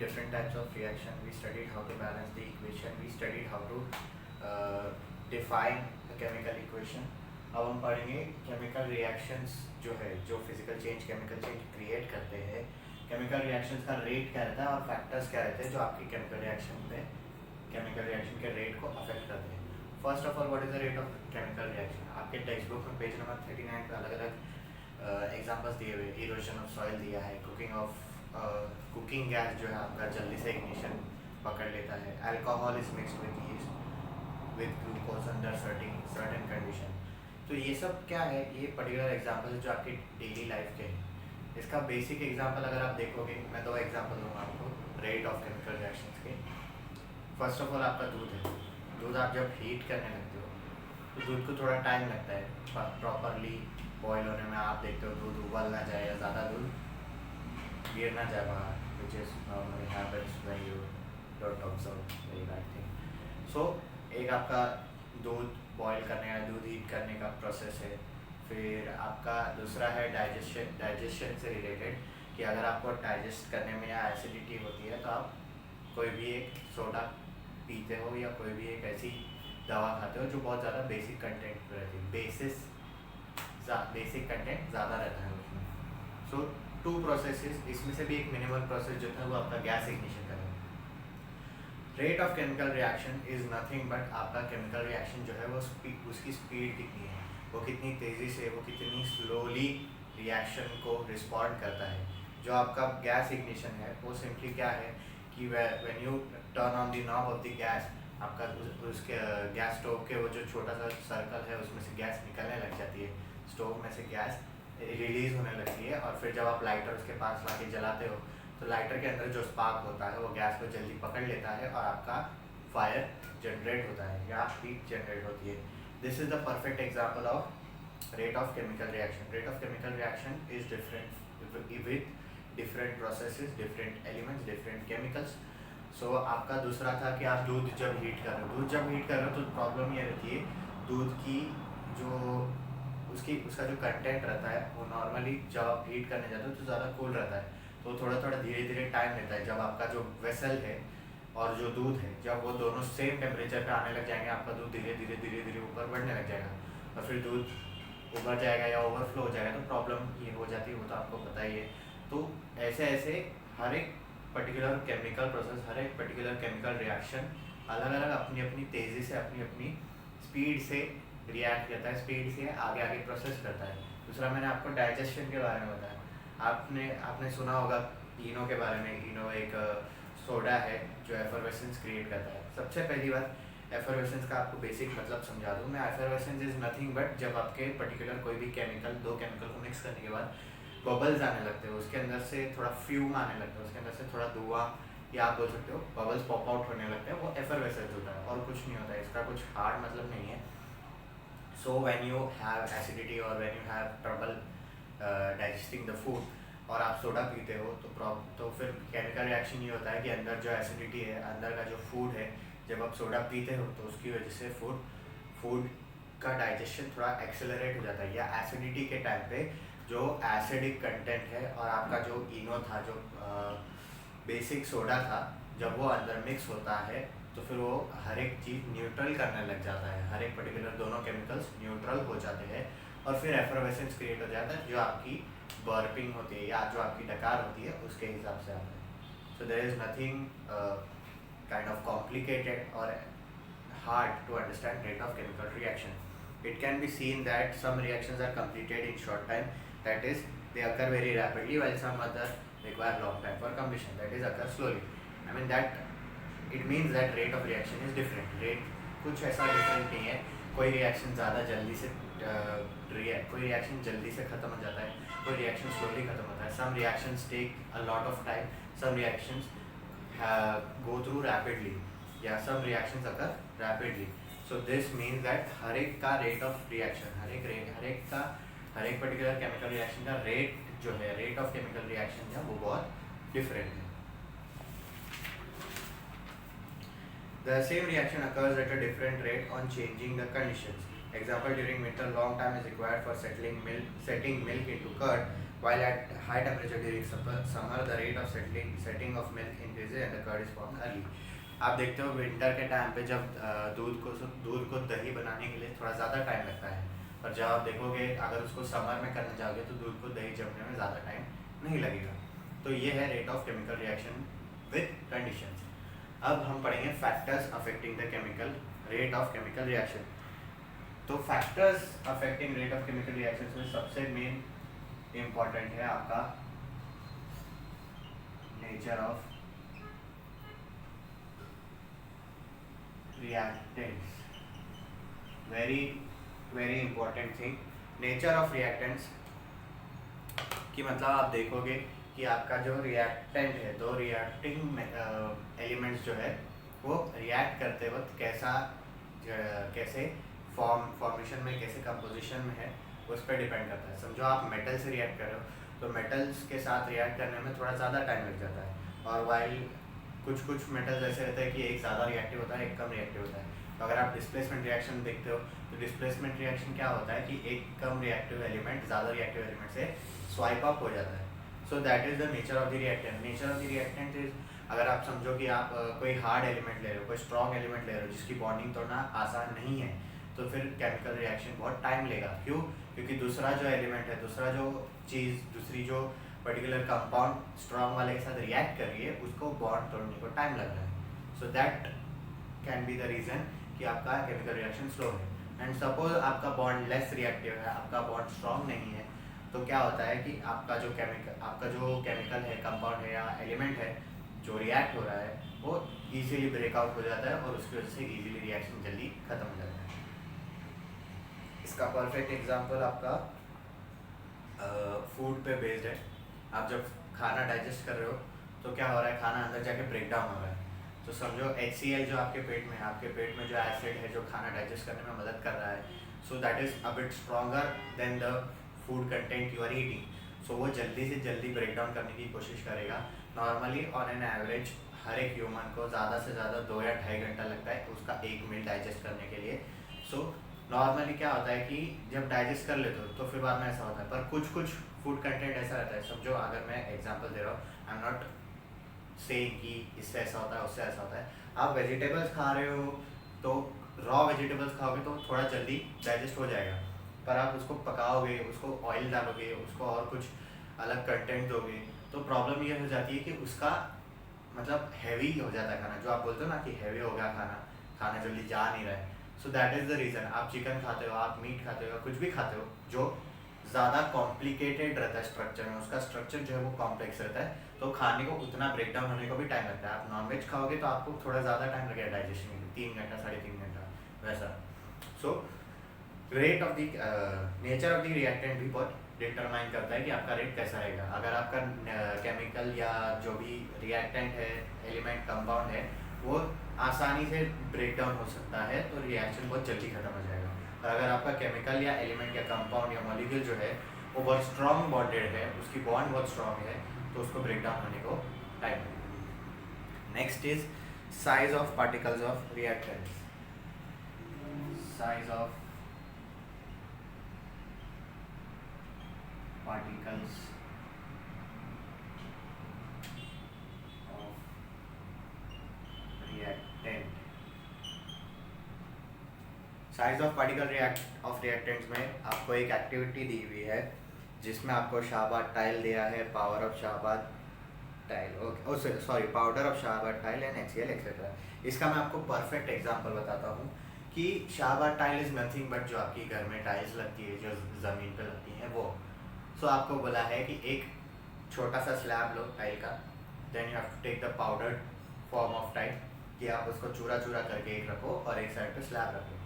different types of reaction. We studied how to balance the equation. We studied how to define a chemical equation. अब हम पढ़ेंगे chemical reactions जो है, जो physical change chemical change create करते हैं, chemical reactions का rate क्या रहता है और फैक्टर्स क्या रहते हैं जो आपकी केमिकल रिएक्शन के रेट को अफेक्ट करते हैं. First of all, what is the rate of chemical reaction? आपके टेक्स्ट बुक में पेज नंबर 39 पे अलग अलग एग्जांपल्स दिए हुए. इरोजन ऑफ सॉइल दिया है, कुकिंग गैस जो है आपका जल्दी से इग्निशन पकड़ लेता है, alcohol is mixed with yeast with glucose under certain condition. तो ये सब क्या है? ये पर्टिकुलर एग्जांपल जो आपकी डेली लाइफ के हैं. इसका बेसिक एग्जांपल अगर आप देखोगे, मैं दो एग्जांपल दूंगा आपको रेट ऑफ केमिकल रिएक्शंस के. फर्स्ट ऑफ ऑल आपका दूध है. दूध आप जब हीट करने लगते हो तो दूध को थोड़ा टाइम लगता है प्रॉपरली बॉयल होने में. आप देखते हो दूध उबल ना जाए या ज़्यादा दूध गिर ना जाए बाहर, which is normally happens when you don't observe very bad thing. So एक आपका दूध बॉयल करने का, दूध हीट करने का प्रोसेस है. फिर आपका दूसरा है डाइजेशन से रिलेटेड, कि अगर आपको डाइजेस्ट करने में या एसिडिटी होती है तो आप कोई भी एक सोडा पीते हो या कोई भी एक ऐसी दवा खाते हो जो बहुत ज़्यादा बेसिक कंटेंट रहती है. बेसिक कंटेंट ज़्यादा रहता है उसमें. सो टू प्रोसेसेस, इसमें से भी एक मिनिमल प्रोसेस जो था वो आपका गैस इग्निशन का है. Rate of chemical reaction is nothing but आपका केमिकल रिएक्शन जो है वो उसकी स्पीड कितनी है, वो कितनी तेज़ी से, वो कितनी स्लोली रिएक्शन को रिस्पॉन्ड करता है. जो आपका गैस इग्निशन है वो सिंपली क्या है कि when U turn on the knob of the gas, आपका उसके गैस स्टोव के वो जो छोटा सा सर्कल है उसमें से गैस निकलने लग जाती है. स्टोव में से गैस रिलीज़ होने लगती है और फिर जब आप लाइटर उसके पास लाके जलाते हो तो लाइटर के अंदर जो स्पार्क होता है वो गैस को जल्दी पकड़ लेता है और आपका फायर जनरेट होता है या हीट जनरेट होती है. This is the perfect example of rate of chemical reaction. Rate of chemical reaction is different with different processes, different elements, different chemicals. So आपका दूसरा था कि आप दूध जब हीट कर रहे हो तो प्रॉब्लम ये रहती है दूध की जो उसका जो कंटेंट रहता है वो नॉर्मली जब आप हीट करने जाते हो तो ज़्यादा कूल रहता है, तो थोड़ा थोड़ा धीरे धीरे टाइम लेता है. जब आपका जो वेसल है और जो दूध है, जब वो दोनों सेम टेम्परेचर पे आने लग जाएंगे, आपका दूध धीरे धीरे ऊपर बढ़ने लग जाएगा और फिर दूध उबर जाएगा या ओवरफ्लो हो जाएगा. तो प्रॉब्लम ये हो जाती है, वो तो आपको पता ही है. तो ऐसे हर एक पर्टिकुलर केमिकल प्रोसेस, हर एक पर्टिकुलर केमिकल रिएक्शन अलग अलग अपनी अपनी तेज़ी से, अपनी अपनी स्पीड से रिएक्ट करता है, स्पीड से आगे प्रोसेस करता है. दूसरा मैंने आपको डाइजेशन के बारे में बताया. आपने सुना होगा इनो के बारे में. इनो एक सोडा है जो एफरवेसेंस क्रिएट करता है. सबसे पहली बात एफरवेसेंस का आपको बेसिक मतलब समझा दूँ मैं. एफरवेसेंस इज़ नथिंग बट जब आपके पर्टिकुलर कोई भी दो केमिकल को मिक्स करने के बाद बबल्स आने लगते हैं, उसके अंदर से थोड़ा फ्यूम आने लगता है, उसके अंदर से थोड़ा धुआं या आप बोल सकते हो बबल्स पॉप आउट होने लगते हैं, वो एफरवेसेंस होता है और कुछ नहीं होता है. इसका कुछ हार्ड मतलब नहीं है. So when you have acidity और when you have trouble digesting the food और आप सोडा पीते हो तो फिर केमिकल रिएक्शन ये होता है कि अंदर जो एसिडिटी है, अंदर का जो फूड है, जब आप सोडा पीते हो तो उसकी वजह से फूड का डाइजेशन थोड़ा एक्सेलरेट हो जाता है. या एसिडिटी के टाइम पे जो एसिडिक कंटेंट है और आपका जो इनो था, जो बेसिक सोडा था, जब वो अंदर मिक्स होता है तो फिर वो हर एक चीज़ न्यूट्रल करने लग जाता है. हर एक पर्टिकुलर दोनों केमिकल्स न्यूट्रल हो जाते हैं और फिर एफरवेसेंस क्रिएट हो जाता है जो आपकी बर्पिंग होती है या जो आपकी डकार होती है उसके हिसाब से आता है. So there is nothing kind of complicated और hard to understand rate of chemical reaction. It can be seen that some reactions are completed in short time, that is they occur very rapidly, while some other require long time for completion, that is occur slowly. I mean that it means that rate of reaction is different. Rate कुछ ऐसा different नहीं है. कोई reaction ज़्यादा जल्दी से कोई reaction जल्दी से ख़त्म हो जाता है, कोई रिएक्शन स्लोली ख़त्म होता है. Some reactions take a lot of time, some reactions go through rapidly, या some reactions occur rapidly. So this means that हर एक का rate of reaction, हर एक पर्टिकुलर केमिकल रिएक्शन का रेट जो है, रेट ऑफ केमिकल रिएक्शन है वो बहुत डिफरेंट है. The same reaction occurs at a different rate on changing the conditions. Example, during winter long time is required for setting milk into curd, while at high temperature during summer the rate of setting of milk increases and the curd is formed early. आप देखते हो winter के time पे जब दूध को दही बनाने के लिए थोड़ा ज़्यादा टाइम लगता है, पर जब आप देखोगे अगर उसको समर में करना चाहोगे तो दूध को दही जमने में ज़्यादा टाइम नहीं लगेगा. तो ये है rate of chemical reaction with conditions. अब हम पढ़ेंगे factors affecting the chemical rate of chemical reaction. तो factors affecting rate of chemical reaction में सबसे मेन इम्पॉर्टेंट है आपका nature of reactants. very very important thing. Nature of reactants कि मतलब आप देखोगे कि आपका जो रिएक्टेंट है, दो रिएक्टिंग एलिमेंट्स जो है वो रिएक्ट करते वक्त कैसे फॉर्मेशन में, कैसे कंपोजिशन में है, उस पर डिपेंड करता है. समझो आप मेटल से रिएक्ट कर रहे हो तो मेटल्स के साथ रिएक्ट करने में थोड़ा ज़्यादा टाइम लग जाता है, और वाइल कुछ मेटल्स ऐसे रहते हैं कि एक ज़्यादा रिएक्टिव होता है, एक कम रिएक्टिव होता है. तो अगर आप डिस्प्लेसमेंट रिएक्शन देखते हो तो डिस्प्लेसमेंट रिएक्शन क्या होता है कि एक कम रिएक्टिव एलिमेंट ज़्यादा रिएक्टिव एलिमेंट से स्वाइप अप हो जाता है. So that is the nature of the reactant. Nature of the reactant is, अगर आप समझो कि आप कोई हार्ड एलिमेंट ले रहे हो, कोई स्ट्रॉन्ग एलिमेंट ले रहे हो जिसकी बॉन्डिंग तोड़ना आसान नहीं है, तो फिर केमिकल रिएक्शन बहुत टाइम लेगा. क्यों? क्योंकि दूसरा जो एलिमेंट है, दूसरी जो पर्टिकुलर कंपाउंड स्ट्रॉन्ग वाले के साथ रिएक्ट कर रही है, उसको बॉन्ड तोड़ने को टाइम लग रहा है. So that can be the reason कि आपका केमिकल रिएक्शन स्लो है. एंड सपोज आपका बॉन्ड लेस रिएक्टिव है, आपका बॉन्ड स्ट्रॉन्ग नहीं है, तो क्या होता है कि आपका जो केमिकल है, कंपाउंड है या एलिमेंट है जो रिएक्ट हो रहा है, वो इजीली ब्रेकआउट हो जाता है और उसकी वजह से इजीली रिएक्शन जल्दी खत्म हो जाता है. इसका परफेक्ट एग्जांपल आपका फूड पे बेस्ड है. आप जब खाना डाइजेस्ट कर रहे हो तो क्या हो रहा है, खाना अंदर जाके ब्रेक डाउन हो रहा है. तो समझो HCl जो आपके पेट में है, आपके पेट में जो एसिड है जो खाना डाइजेस्ट करने में मदद कर रहा है, so that is a bit stronger than the food content you are eating. So वो जल्दी से जल्दी ब्रेक डाउन करने की कोशिश करेगा. नॉर्मली ऑन एन एवरेज हर एक ह्यूमन को ज़्यादा से ज़्यादा 2 या 2.5 घंटा लगता है उसका एक मील डाइजेस्ट करने के लिए. सो नॉर्मली क्या होता है कि जब डाइजेस्ट कर लेते हो तो फिर बाद में ऐसा होता है, पर कुछ फूड कंटेंट ऐसा रहता है. समझो अगर मैं एग्जांपल दे रहा हूँ, आई एम नॉट सेइंग कि इससे ऐसा होता है, उससे ऐसा होता है. आप वेजिटेबल्स खा रहे हो तो रॉ वेजिटेबल्स खाओगे तो थोड़ा जल्दी डाइजेस्ट हो जाएगा, पर आप उसको पकाओगे, उसको ऑयल डालोगे, उसको और कुछ अलग कंटेंट दोगे, तो प्रॉब्लम ये हो जाती है कि उसका मतलब हैवी हो जाता है खाना. जो आप बोलते हो ना कि हैवी हो गया खाना जल्दी जा नहीं रहा है. So that is the reason. आप चिकन खाते हो, आप मीट खाते हो, कुछ भी खाते हो जो ज़्यादा कॉम्प्लिकेटेड रहता है स्ट्रक्चर में, उसका स्ट्रक्चर जो है वो कॉम्प्लेक्स रहता है, तो खाने को उतना ब्रेक डाउन होने को भी टाइम लगता है. आप नॉनवेज खाओगे तो आपको थोड़ा ज़्यादा टाइम लगेगा डाइजेशन में, 3 घंटा 3.5 घंटा वैसा. So rate of the nature of the reactant भी बहुत डिटरमाइन करता है कि आपका रेट कैसा रहेगा. अगर आपका केमिकल या जो भी रिएक्टेंट है, एलिमेंट, कंपाउंड है, वो आसानी से ब्रेक डाउन हो सकता है तो रिएक्शन बहुत जल्दी खत्म हो जाएगा. और अगर आपका केमिकल या एलिमेंट या कंपाउंड या मॉलिक्यूल जो है वो बहुत स्ट्रॉन्ग बॉन्डेड है, उसकी बॉन्ड बहुत स्ट्रॉन्ग है, तो उसको ब्रेक डाउन होने को टाइम लगेगा. Next is size of particles of reactants. Size of particles of reactant. Size of particle of reactants में आपको एक एक्टिविटी दी हुई है जिसमें आपको शाहबाद टाइल दिया है, power of Shahabad tile, powder of Shahabad tile and HCl etcetera. इसका मैं आपको परफेक्ट एग्जांपल बताता हूँ कि Shahabad tile is nothing but जो आपकी घर में टाइल्स लगती है, जो ज़मीन पे लगती हैं वो. सो आपको बोला है कि एक छोटा सा स्लैब लो टाइल का, then you have to take the powder form of tile, कि आप उसको चूरा करके एक रखो और एक साइड पे स्लैब रखो.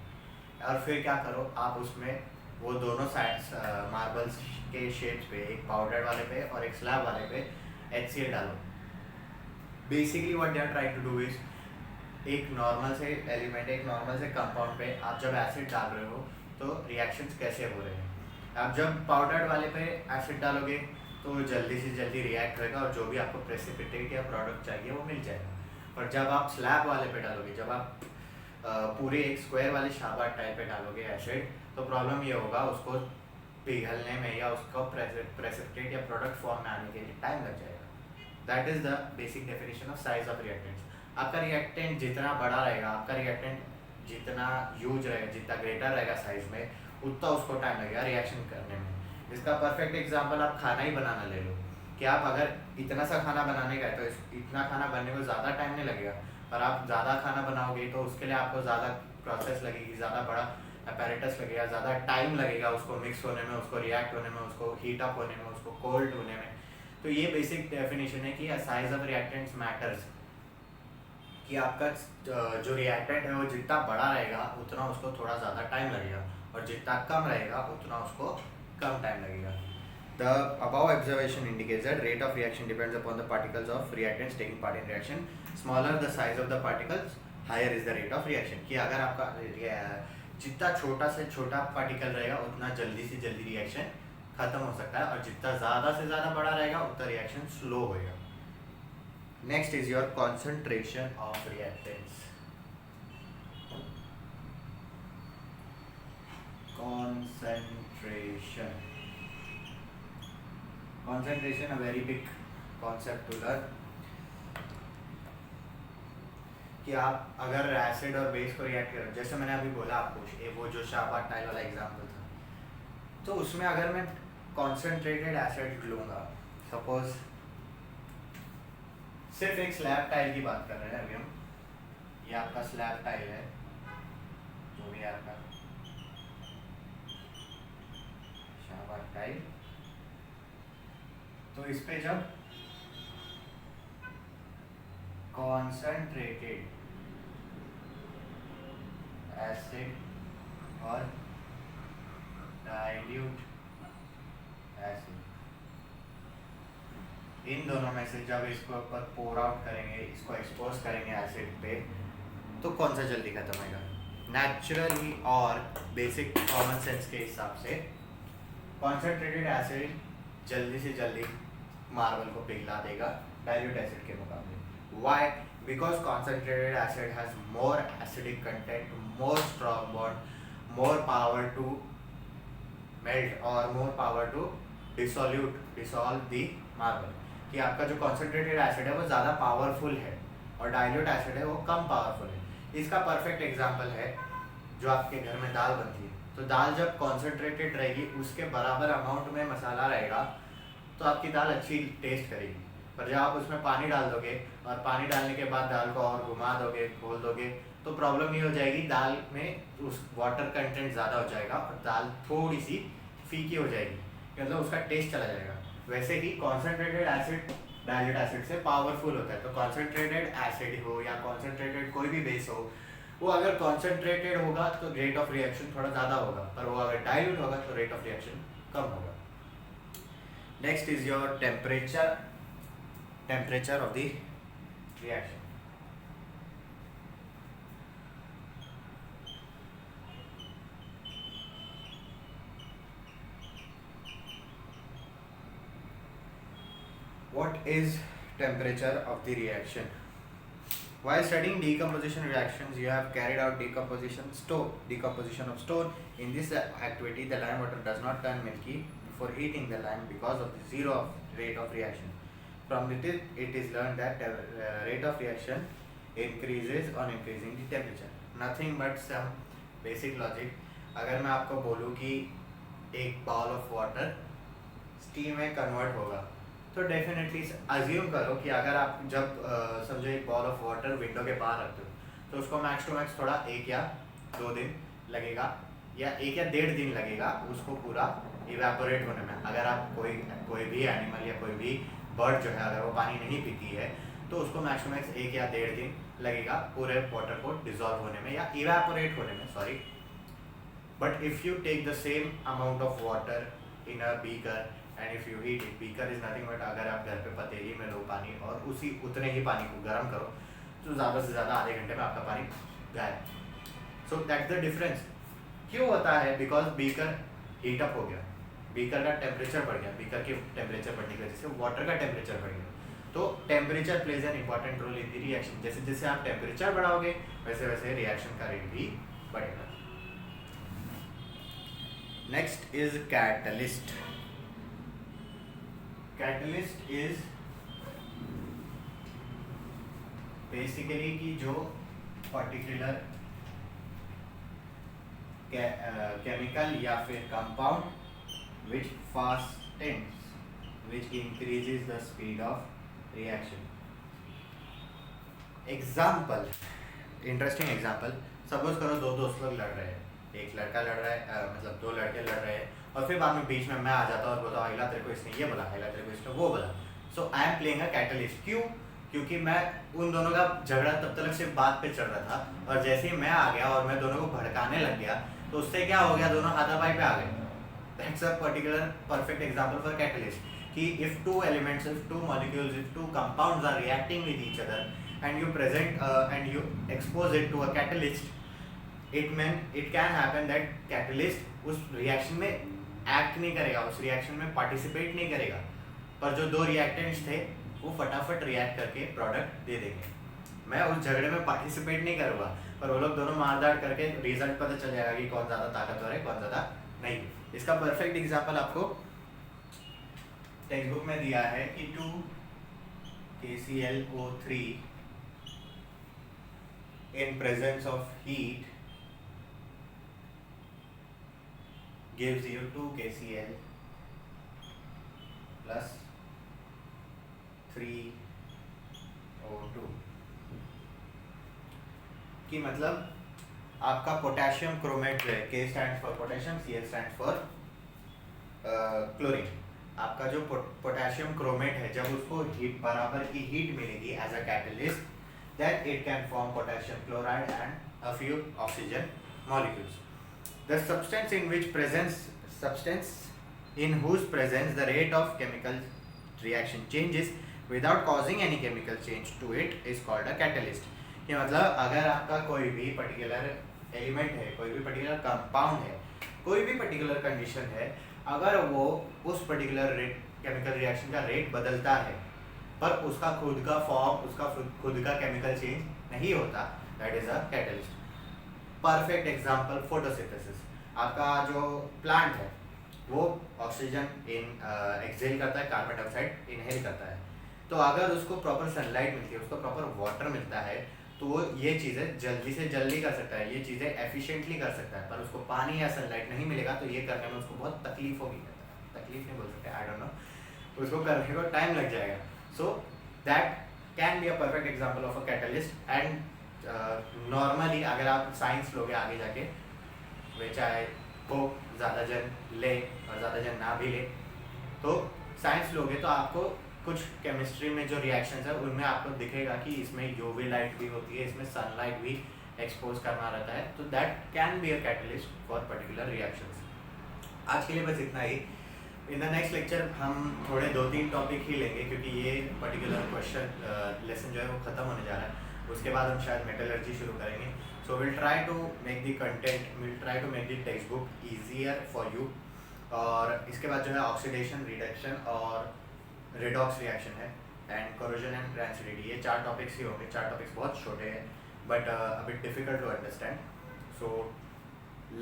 और फिर क्या करो, आप उसमें वो दोनों साइड्स मार्बल्स के शेप्स पे, एक पाउडर वाले पे और एक स्लैब वाले पे HCl डालो. Basically what they are trying to do is, एक नॉर्मल से एलिमेंट, एक नॉर्मल से कंपाउंड पे आप जब एसिड डाल रहे हो तो रिएक्शंस कैसे हो रहे हैं. आप जब पाउडर वाले पे एसिड डालोगे तो जल्दी से जल्दी रिएक्ट होएगा और जो भी आपको प्रेसिपिटेट या प्रोडक्ट चाहिए वो मिल जाएगा. और जब आप स्लैब वाले पे डालोगे, जब आप पूरे एक स्क्वायर वाले शाहबाद टाइप पे डालोगे एसिड, तो प्रॉब्लम ये होगा, उसको पिघलने में या उसको प्रेसिपिटेट या प्रोडक्ट फॉर्म में आने के लिए टाइम लग जाएगा. That is the basic definition of size of reactants. आपका रिएक्टेंट जितना बड़ा रहेगा, आपका रिएक्टेंट जितना यूज रहेगा, जितना ग्रेटर रहेगा साइज में, उतना उसको टाइम लगेगा रिएक्शन करने में. इसका परफेक्ट एग्जांपल आप खाना ही बनाना ले लो कि आप अगर इतना सा खाना बनाने का है तो इतना खाना बनने को ज़्यादा टाइम नहीं लगेगा. पर आप ज़्यादा खाना बनाओगे तो उसके लिए आपको ज़्यादा प्रोसेस लगेगी, ज़्यादा बड़ा अपैरेटस लगेगा, ज़्यादा टाइम लगेगा उसको मिक्स होने में, उसको रिएक्ट होने में, उसको हीट अप होने में, उसको कोल्ड होने में. तो ये बेसिक डेफिनेशन है कि साइज ऑफ रिएक्टेंट्स मैटर्स. कि आपका जो रिएक्टेंट है वो जितना बड़ा रहेगा उतना उसको थोड़ा ज़्यादा टाइम लगेगा, और जितना कम रहेगा उतना उसको कम टाइम लगेगा. The above observation indicates that rate of reaction depends upon the particles of reactants taking part in reaction. Smaller the size of the particles, higher is the rate of reaction. कि अगर आपका जितना छोटा से छोटा particle रहेगा उतना जल्दी से जल्दी रिएक्शन खत्म हो सकता है, और जितना ज़्यादा से ज़्यादा बड़ा रहेगा उतना रिएक्शन स्लो होएगा. Next is your concentration of reactants. Concentration a very big concept to learn. कि आप अगर एसिड और बेस को रिएक्ट करो, जैसे मैंने अभी बोला आपको वो जो शाबाट टाइल वाला एग्जांपल था, तो उसमें अगर मैं कॉन्सेंट्रेटेड एसिड लूँगा, सपोज सिर्फ एक स्लैब टाइल की बात कर रहे हैं अभी हम, ये आपका स्लैब टाइल है जो भी आपका शाबाट टाइल, तो इस पे जब कॉन्सेंट्रेटेड एसिड और डाइल्यूट एसिड, इन दोनों में से जब इसको ऊपर पोर आउट करेंगे, इसको एक्सपोज करेंगे एसिड पे, तो कौन सा जल्दी खत्म होगा? नेचुरली और बेसिक कॉमन सेंस के हिसाब से कॉन्सेंट्रेटेड एसिड जल्दी से जल्दी मार्बल को पिघला देगा डाइल्यूट एसिड के मुकाबले. Why? Because concentrated acid has more acidic content, more strong bond, more power to melt और more power to dissolve the marble. कि आपका जो कॉन्सेंट्रेटेड एसिड है वो ज़्यादा पावरफुल है और डाइल्यूट एसिड है वो कम पावरफुल है. इसका परफेक्ट एग्जांपल है जो आपके घर में दाल बनती है, तो दाल जब कॉन्सेंट्रेटेड रहेगी उसके बराबर अमाउंट में मसाला रहेगा तो आपकी दाल अच्छी टेस्ट करेगी. पर जब आप उसमें पानी डाल दोगे और पानी डालने के बाद दाल को और घुमा दोगे, खोल दोगे, तो प्रॉब्लम ये हो जाएगी, दाल में उस वाटर कंटेंट ज़्यादा हो जाएगा और दाल थोड़ी सी फीकी हो जाएगी, मतलब उसका टेस्ट चला जाएगा. वैसे ही कॉन्सेंट्रेटेड एसिड डाइल्यूट एसिड से पावरफुल होता है. तो कॉन्सेंट्रेटेड एसिड हो या कॉन्सेंट्रेटेड कोई भी बेस हो, वो अगर कॉन्सेंट्रेटेड होगा तो रेट ऑफ रिएक्शन थोड़ा ज़्यादा होगा, पर वो अगर डाइल्यूट होगा तो रेट ऑफ रिएक्शन कम होगा. Next is your temperature of the reaction. What is temperature of the reaction? While studying decomposition reactions, you have carried out decomposition of stone. In this activity, the lime water does not turn milky before heating the lime because of the zero rate of reaction. From it is learned that rate of reaction increases on increasing the temperature. Nothing but some basic logic. अगर मैं आपको बोलूँ कि एक bowl of water steam में convert होगा, तो definitely assume करो कि अगर आप जब समझो एक बॉल ऑफ वाटर विंडो के बाहर रखते हो तो उसको मैक्स टू मैक्स थोड़ा 1 या 2 दिन लगेगा या 1 या 1.5 दिन लगेगा उसको पूरा इवेपोरेट होने में. अगर आप कोई भी एनिमल या कोई भी बर्ड जो है अगर वो पानी नहीं पीती है तो उसको मैक्स टू मैक्स 1 या 1.5 दिन लगेगा पूरे वाटर को डिजॉल्व होने में या इवेपोरेट होने में, sorry. But if you take the same amount of water in a beaker and if you heat it, beaker is nothing but अगर आप घर पे पतीली में लो पानी और उतने ही पानी को गर्म करो तो ज़्यादा से ज़्यादा आधे घंटे में आपका पानी गायब. So that's the difference. क्यों होता है? बिकॉज बीकर हीटअप हो गया, बीकर का टेम्परेचर बढ़ गया, बीकर के टेम्परेचर बढ़ने की वजह से वाटर का टेम्परेचर बढ़ गया. तो temperature plays an important role in the reaction. जैसे जैसे आप टेम्परेचर बढ़ाओगे वैसे वैसे रिएक्शन का रेट भी बढ़ेगा. Next is catalyst. Catalyst is basically कि जो पर्टिकुलर केमिकल या फिर compound which fastens which increases the speed of reaction. Example, interesting example. Suppose करो दो दोस्त लोग लड़ रहे हैं, एक लड़का लड़ रहा है, मतलब दो लड़के लड़ रहे हैं, और फिर बाद में बीच में मैं आ जाता हूँ और बोलता हूँ अहिला तेरे को इसने ये बोला, अहिला तेरे को इसने वो बोला. So I am playing a catalyst. क्यों? क्योंकि मैं उन दोनों का झगड़ा तब तक सिर्फ बात पे चल रहा था, और जैसे ही मैं आ गया और मैं दोनों को भड़काने लग गया, तो उससे क्या हो गया, दोनों हाथापाई पे आ गए. That's a particular perfect example for catalyst. कि if two elements, if two molecules, if two compounds are reacting with each other and you present and you expose it to a catalyst, it can happen that catalyst उस reaction में act नहीं करेगा, उस reaction में participate नहीं करेगा, पर जो दो reactants थे वो फटाफट react करके product दे देंगे. मैं उस झगड़े में participate नहीं करूँगा, पर वो लोग दोनों मारदार करके result पता चल जाएगा कि कौन ज़्यादा ताकतवर है, कौन ज़्यादा नहीं. इसका perfect example आपको टेक्स्ट बुक में दिया है कि 2 KClO3 in presence of heat gives you 2 KCl plus 3O2. कि मतलब आपका पोटेशियम क्रोमेट जो है, K stands for potassium, Cl stands for chlorine. आपका जो पोटेशियम क्रोमेट है, जब उसको हीट बराबर की हीट मिलेगी as a catalyst, then it can form potassium chloride and a few oxygen molecules. The substance in whose presence the rate of chemical reaction changes without causing any chemical change to it is called a catalyst. कि मतलब अगर आपका कोई भी particular element है, कोई भी particular compound है, कोई भी पर्टिकुलर कंडीशन है, अगर वो उस पर्टिकुलर रेट केमिकल रिएक्शन का रेट बदलता है, पर उसका खुद का फॉर्म, उसका खुद का केमिकल चेंज नहीं होता, that is a catalyst. Perfect example photosynthesis. आपका जो प्लांट है वो ऑक्सीजन एक्सहेल करता है, कार्बन डाइऑक्साइड इनहेल करता है. तो अगर उसको प्रॉपर सनलाइट मिलती है, उसको प्रॉपर वाटर मिलता है, तो वो ये चीज़ें जल्दी से जल्दी कर सकता है, ये चीज़ें एफिशिएंटली कर सकता है. पर उसको पानी या सनलाइट नहीं मिलेगा तो ये करने में उसको बहुत तकलीफ होगी. तकलीफ नहीं बोल सकते, आई डोंट नो, उसको करने को टाइम लग जाएगा. So that can be a perfect example of a catalyst. And normally अगर आप साइंस लोगे आगे जाके, वे चाहे को ज़्यादा जन ले और ज़्यादा जन ना भी ले, तो साइंस लोगे तो आपको कुछ केमिस्ट्री में जो रिएक्शंस है उनमें आपको दिखेगा कि इसमें यूवी लाइट भी होती है, इसमें सनलाइट भी एक्सपोज करना रहता है. तो that can be a catalyst for particular reactions. आज के लिए बस इतना ही. इन द नेक्स्ट लेक्चर हम थोड़े 2-3 टॉपिक ही लेंगे, क्योंकि ये पर्टिकुलर क्वेश्चन लेसन जो है वो ख़त्म होने जा रहा है. उसके बाद हम शायद मेटलर्जी शुरू करेंगे. So will try to make the content, will try to make the text book easier for you. और इसके बाद जो है ऑक्सीडेशन, रिडक्शन और रेडॉक्स रिएक्शन है, एंड कोरोजन एंड रैंसिडिटी. ये 4 टॉपिक्स ही होंगे. 4 टॉपिक्स बहुत छोटे हैं, but a bit difficult to understand. So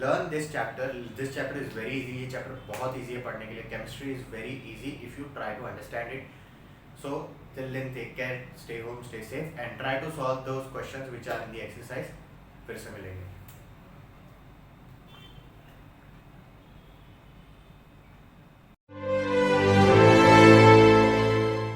learn this chapter. This chapter is very easy. ये चैप्टर बहुत ईजी है पढ़ने के लिए. Chemistry is very easy if you try to understand it. So till then take care, stay home, stay safe, and try to solve those questions which are in the exercise. फिर से मिलेंगे.